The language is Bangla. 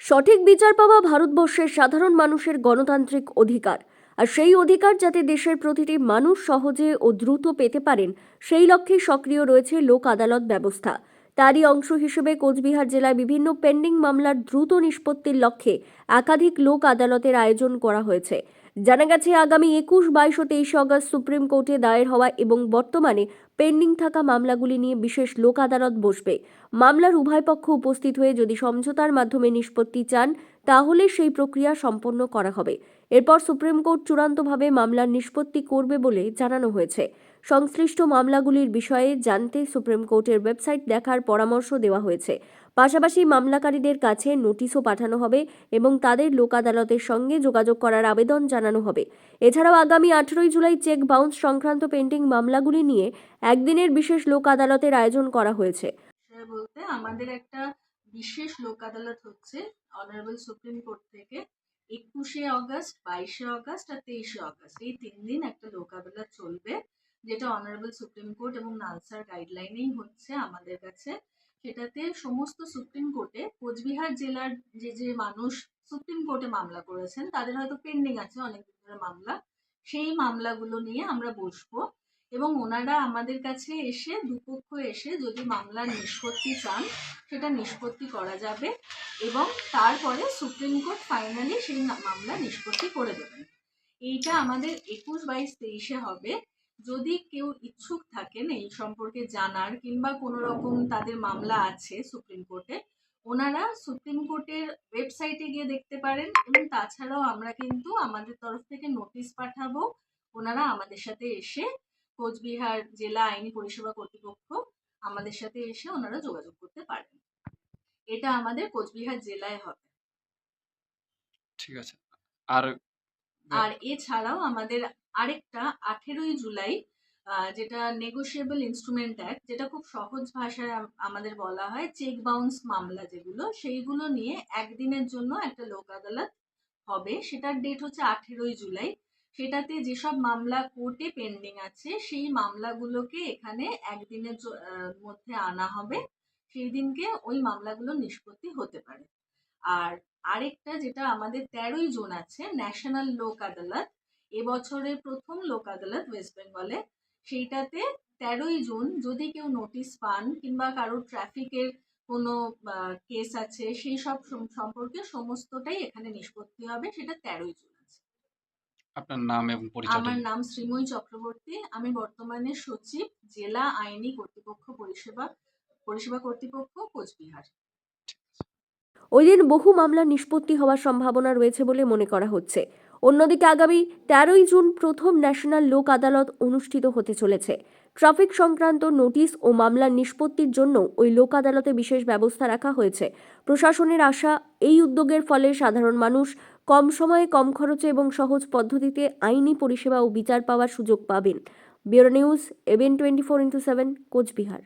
সঠিক বিচার পাওয়া ভারতবর্ষের সাধারণ মানুষের গণতান্ত্রিক অধিকার, আর সেই অধিকার যাতে দেশের প্রতিটি মানুষ সহজে ও দ্রুত পেতে পারেন সেই লক্ষ্যে সক্রিয় রয়েছে লোক আদালত ব্যবস্থা। তারই অংশ হিসেবে কোচবিহার জেলায় বিভিন্ন পেন্ডিং মামলার দ্রুত নিষ্পত্তির লক্ষ্যে একাধিক লোক আদালতের আয়োজন করা হয়েছে। জানা গেছে আগামী 21, 22 ও 23 অগস্ট সুপ্রিম কোর্টে দায়ের হওয়া এবং বর্তমানে পেন্ডিং থাকা মামলাগুলি নিয়ে বিশেষ লোক আদালত বসবে। মামলার উভয় পক্ষ উপস্থিত হয়ে যদি সমঝোতার মাধ্যমে নিষ্পত্তি চান তাহলে সেই প্রক্রিয়া সম্পন্ন করা হবে। এরপর সুপ্রিম কোর্ট চূড়ান্তভাবে মামলার নিষ্পত্তি করবে বলে জানানো হয়েছে। সংশ্লিষ্ট মামলাগুলির বিষয়ে জানতে সুপ্রিম কোর্টের ওয়েবসাইট দেখার পরামর্শ দেওয়া হয়েছে। পাশাপাশি মামলাকারীদের কাছে নোটিশও পাঠানো হবে এবং তাদের লোক আদালতের সঙ্গে যোগাযোগ করার আবেদন জানানো হবে। এছাড়াও আগামী 18 জুলাই চেক বাউন্স সংক্রান্ত পেন্ডিং মামলাগুলি নিয়ে একদিনের বিশেষ লোক আদালতের আয়োজন করা হয়েছে। বলতে আমাদের একটা বিশেষ লোক আদালত হচ্ছে অনারেবল সুপ্রিম কোর্ট থেকে 21শে অগস্ট, 22শে অগস্ট আর 23শে অগস্ট এই 3 দিন একটা লোক আদালত চলবে, যেটা অনারেবল সুপ্রিম কোর্ট এবং নালসার গাইডলাইনেই হচ্ছে আমাদের কাছে। সেটাতে সমস্ত সুপ্রিম কোর্টে কোচবিহার জেলার যে মানুষ সুপ্রিম কোর্টে মামলা করেছেন তাদের হয়তো পেন্ডিং আছে অনেক দিন ধরে মামলা, সেই মামলাগুলো নিয়ে আমরা বসবো এবং ওনারা আমাদের কাছে এসে দুপক্ষ এসে যদি মামলার নিষ্পত্তি চান সেটা নিষ্পত্তি করা যাবে এবং তারপরে সুপ্রিম কোর্ট ফাইনালি সেই মামলা নিষ্পত্তি করে দেবেন। এইটা আমাদের 21, 22, 23-এ হবে। যদি কেউ ইচ্ছুক থাকেন এই সম্পর্কে জানার কিংবা কোনো রকম তাদের মামলা আছে সুপ্রিম কোর্টে, ওনারা সুপ্রিম কোর্টের ওয়েবসাইটে গিয়ে দেখতে পারেন এবং তাছাড়াও আমরা কিন্তু আমাদের তরফ থেকে নোটিশ পাঠাবো। ওনারা আমাদের সাথে এসে কোচবিহার জেলা আইনি পরিষেবা কর্তৃপক্ষ আমাদের সাথে এসে ওনারা যোগাযোগ করতে পারেন। এটা আমাদের কোচবিহার জেলায় হবে। ঠিক আছে। আর এছাড়াও আমাদের আরেকটা 18ই জুলাই যেটা নেগোশিয়েবল ইনস্ট্রুমেন্ট অ্যাক্ট, যেটা খুব সহজ ভাষায় আমাদের বলা হয় চেক বাউন্স মামলা, যেগুলো সেইগুলো নিয়ে একদিনের জন্য একটা লোক আদালত হবে। সেটার ডেট হচ্ছে 18ই জুলাই। সেটাতে যেসব মামলা কোর্টে পেন্ডিং আছে সেই মামলাগুলোকে এখানে একদিনের মধ্যে আনা হবে, সেই দিনকে ওই মামলাগুলো নিষ্পত্তি হতে পারে। আর আরেকটা যেটা আমাদের 13ই জুন আছে ন্যাশনাল লোক আদালত, এবছরের প্রথম লোক আদালত ওয়েস্ট বেঙ্গলে। সেইটাতে 13ই জুন যদি কেউ নোটিশ পান কিংবা কারোর ট্রাফিকের কোনো কেস আছে সেই সব সম্পর্কে সমস্তটাই এখানে নিষ্পত্তি হবে। সেটা 13ই জুন আছে। আপনার নাম এবং পরিচয়? আমার নাম শ্রীময়ী চক্রবর্তী। আমি বর্তমানে সচিব, জেলা আইনি কর্তৃপক্ষ পরিষেবা কর্তৃপক্ষ, কোচবিহার। ওই দিন বহু মামলা নিষ্পত্তি হওয়ার সম্ভাবনা রয়েছে বলে মনে করা হচ্ছে। অন্যদিকে আগামী 13ই জুন প্রথম ন্যাশনাল লোক আদালত অনুষ্ঠিত হতে চলেছে। ট্রাফিক সংক্রান্ত নোটিশ ও মামলার নিষ্পত্তির জন্য ওই লোক আদালতে বিশেষ ব্যবস্থা রাখা হয়েছে। প্রশাসনের আশা এই উদ্যোগের ফলে সাধারণ মানুষ কম সময়ে, কম খরচে এবং সহজ পদ্ধতিতে আইনি পরিষেবা ও বিচার পাওয়ার সুযোগ পাবেন। Bureau news, ABN 24x7, Cooch Behar.